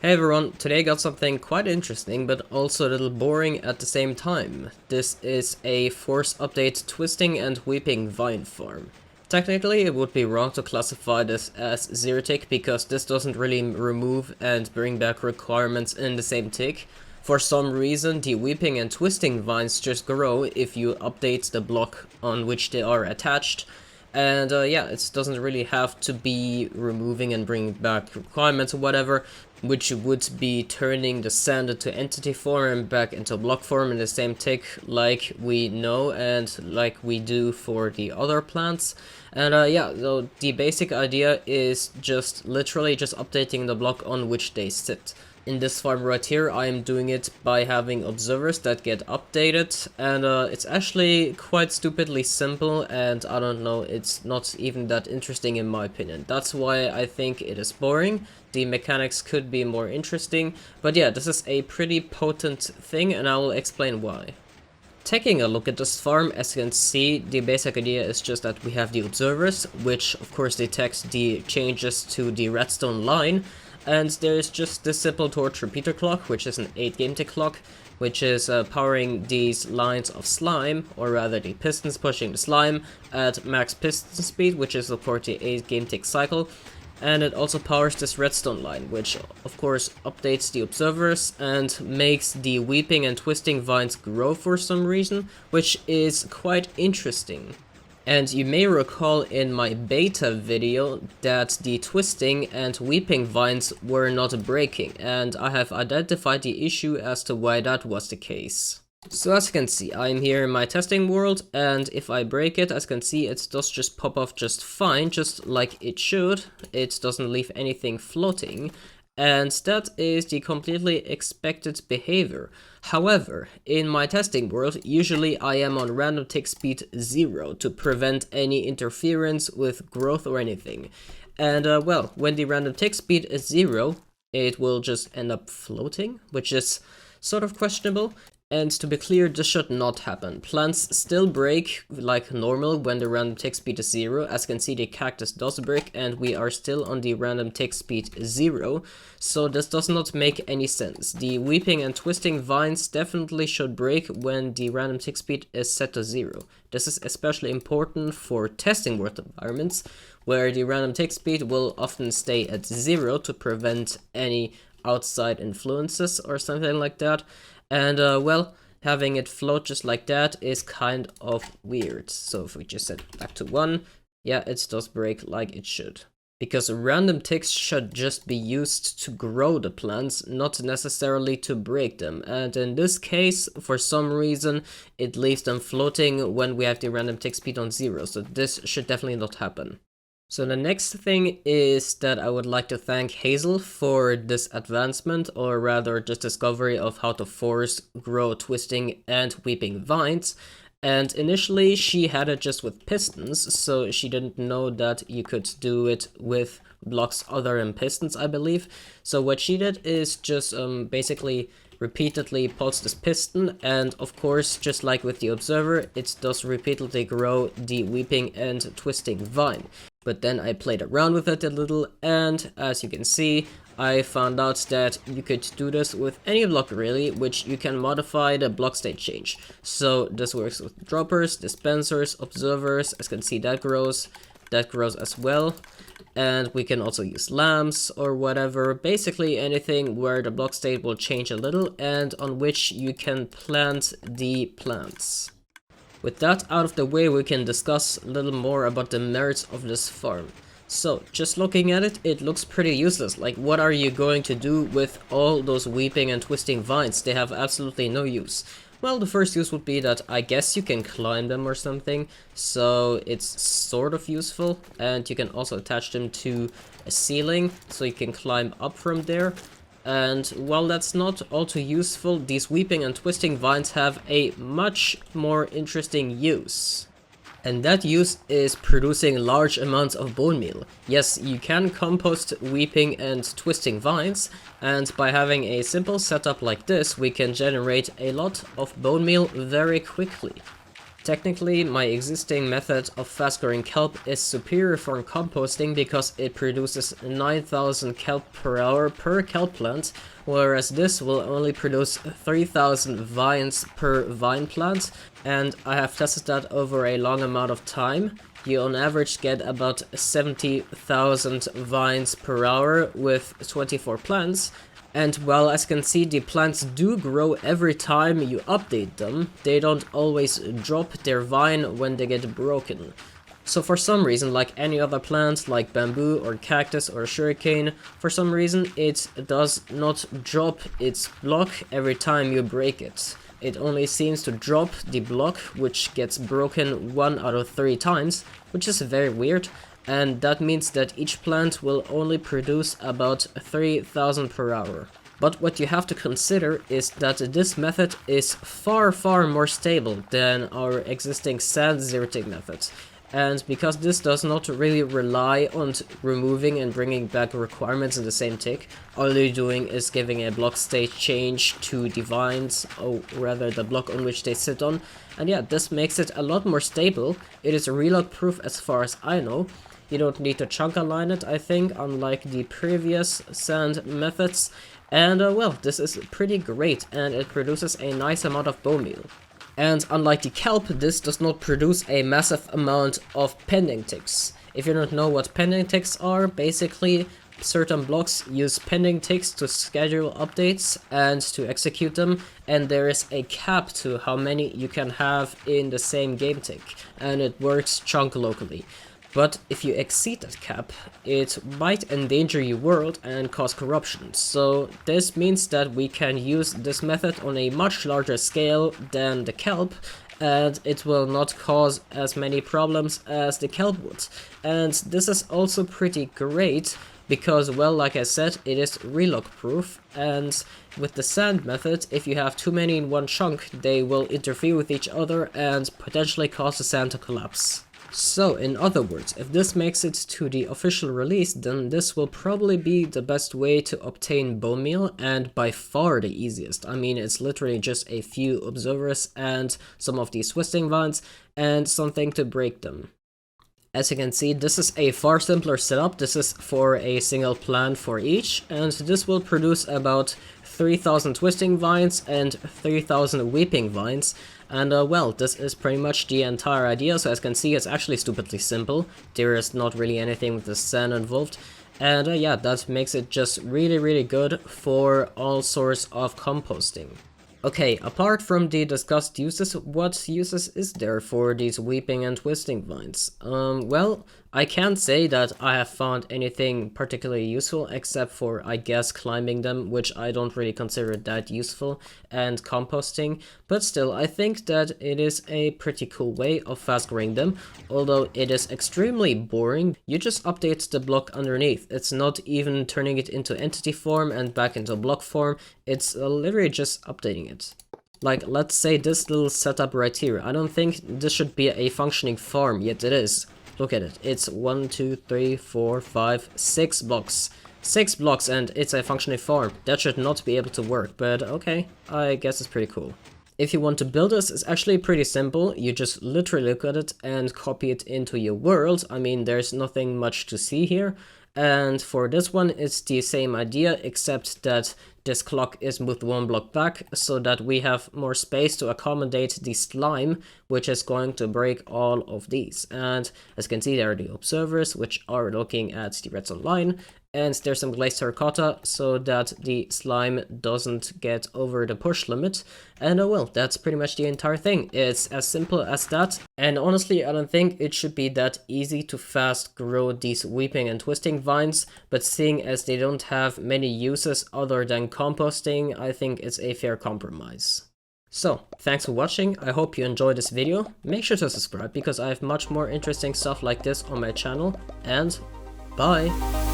Hey everyone, today I got something quite interesting but also a little boring at the same time. This is a force update twisting and weeping vine farm. Technically it would be wrong to classify this as zero tick because this doesn't really remove and bring back requirements in the same tick. For some reason the weeping and twisting vines just grow if you update the block on which they are attached. And yeah, it doesn't really have to be removing and bringing back requirements or whatever, which would be turning the sand into entity form and back into block form in the same tick like we know and like we do for the other plants. And yeah, so the basic idea is just literally just updating the block on which they sit. In this farm right here, I am doing it by having observers that get updated, and it's actually quite stupidly simple, and I don't know, it's not even that interesting in my opinion. That's why I think it is boring. The mechanics could be more interesting, but yeah, this is a pretty potent thing, and I will explain why. Taking a look at this farm, as you can see, the basic idea is just that we have the observers, which of course detect the changes to the redstone line. And there's just this simple torch repeater clock, which is an 8 game tick clock, which is powering these lines of slime, or rather the pistons pushing the slime at max piston speed, which is of course the 8 game tick cycle. And it also powers this redstone line, which of course updates the observers and makes the weeping and twisting vines grow for some reason, which is quite interesting. And you may recall in my beta video that the twisting and weeping vines were not breaking, and I have identified the issue as to why that was the case. So as you can see, I'm here in my testing world, and if I break it, as you can see, it does just pop off just fine, just like it should. It doesn't leave anything floating. And that is the completely expected behavior. However, in my testing world, usually I am on random tick speed 0 to prevent any interference with growth or anything. And well, when the random tick speed is 0, it will just end up floating, which is sort of questionable. And to be clear, this should not happen. Plants still break like normal when the random tick speed is 0. As you can see, the cactus does break, and we are still on the random tick speed 0. So this does not make any sense. The weeping and twisting vines definitely should break when the random tick speed is set to 0. This is especially important for testing world environments, where the random tick speed will often stay at 0 to prevent any outside influences or something like that. And well, having it float just like that is kind of weird. So if we just set it back to 1, yeah, it does break like it should. Because random ticks should just be used to grow the plants, not necessarily to break them. And in this case, for some reason, it leaves them floating when we have the random tick speed on 0. So this should definitely not happen. So the next thing is that I would like to thank Hazel for this advancement, or rather just discovery of how to force, grow, twisting, and weeping vines. And initially she had it just with pistons, so she didn't know that you could do it with blocks other than pistons, I believe. So what she did is just basically repeatedly pulse this piston, and of course, just like with the observer, it does repeatedly grow the weeping and twisting vine. But then I played around with it a little, and as you can see, I found out that you could do this with any block really, which you can modify the block state change. So this works with droppers, dispensers, observers. As you can see, that grows as well. And we can also use lamps or whatever, basically anything where the block state will change a little and on which you can plant the plants. With that out of the way, we can discuss a little more about the merits of this farm. So, just looking at it, it looks pretty useless. Like, what are you going to do with all those weeping and twisting vines? They have absolutely no use. Well, the first use would be that I guess you can climb them or something, so it's sort of useful. And you can also attach them to a ceiling, so you can climb up from there. And while that's not all too useful, these weeping and twisting vines have a much more interesting use. And that use is producing large amounts of bone meal. Yes, you can compost weeping and twisting vines, and by having a simple setup like this, we can generate a lot of bone meal very quickly. Technically, my existing method of fast growing kelp is superior for composting because it produces 9,000 kelp per hour per kelp plant, whereas this will only produce 3,000 vines per vine plant, and I have tested that over a long amount of time. You on average get about 70,000 vines per hour with 24 plants. And while as you can see, the plants do grow every time you update them, they don't always drop their vine when they get broken. So for some reason, like any other plant, like bamboo or cactus or sugarcane, for some reason it does not drop its block every time you break it. It only seems to drop the block, which gets broken 1 out of 3 times, which is very weird. And that means that each plant will only produce about 3,000 per hour. But what you have to consider is that this method is far more stable than our existing sand zerting method. And because this does not really rely on removing and bringing back requirements in the same tick, all you're doing is giving a block state change to the vines, or rather the block on which they sit on. And yeah, this makes it a lot more stable. It is relog proof as far as I know. You don't need to chunk align it, I think, unlike the previous sand methods. And well, this is pretty great, and it produces a nice amount of bone meal. And unlike the kelp, this does not produce a massive amount of pending ticks. If you don't know what pending ticks are, basically certain blocks use pending ticks to schedule updates and to execute them, and there is a cap to how many you can have in the same game tick, and it works chunk locally. But if you exceed that cap, it might endanger your world and cause corruption. So this means that we can use this method on a much larger scale than the kelp, and it will not cause as many problems as the kelp would. And this is also pretty great because, well, like I said, it is relog proof, and with the sand method, if you have too many in one chunk, they will interfere with each other and potentially cause the sand to collapse. So, in other words, if this makes it to the official release, then this will probably be the best way to obtain bone meal, and by far the easiest. I mean, it's literally just a few observers and some of these twisting vines, and something to break them. As you can see, this is a far simpler setup. This is for a single plant for each, and this will produce about 3,000 twisting vines and 3,000 weeping vines. And well, this is pretty much the entire idea. So as you can see, it's actually stupidly simple. There is not really anything with the sand involved. And yeah, that makes it just really good for all sorts of composting. Okay, apart from the discussed uses, what uses is there for these weeping and twisting vines? Well, I can't say that I have found anything particularly useful except for, I guess, climbing them, which I don't really consider that useful, and composting, but still, I think that it is a pretty cool way of fast growing them, although it is extremely boring. You just update the block underneath. It's not even turning it into entity form and back into block form, it's literally just updating it. Like, let's say this little setup right here. I don't think this should be a functioning farm, yet it is. Look at it. It's 1, 2, 3, 4, 5, 6 blocks. 6 blocks and it's a functioning farm. That should not be able to work, but okay. I guess it's pretty cool. If you want to build this, it's actually pretty simple. You just literally look at it and copy it into your world. I mean, there's nothing much to see here. And for this one, it's the same idea, except that this clock is moved 1 block back, so that we have more space to accommodate the slime, which is going to break all of these. And as you can see, there are the observers, which are looking at the redstone line, and there's some glazed terracotta, so that the slime doesn't get over the push limit. And oh well, that's pretty much the entire thing. It's as simple as that, and honestly, I don't think it should be that easy to fast grow these weeping and twisting vines, but seeing as they don't have many uses other than composting, I think it's a fair compromise. So, thanks for watching, I hope you enjoyed this video. Make sure to subscribe because I have much more interesting stuff like this on my channel, and bye!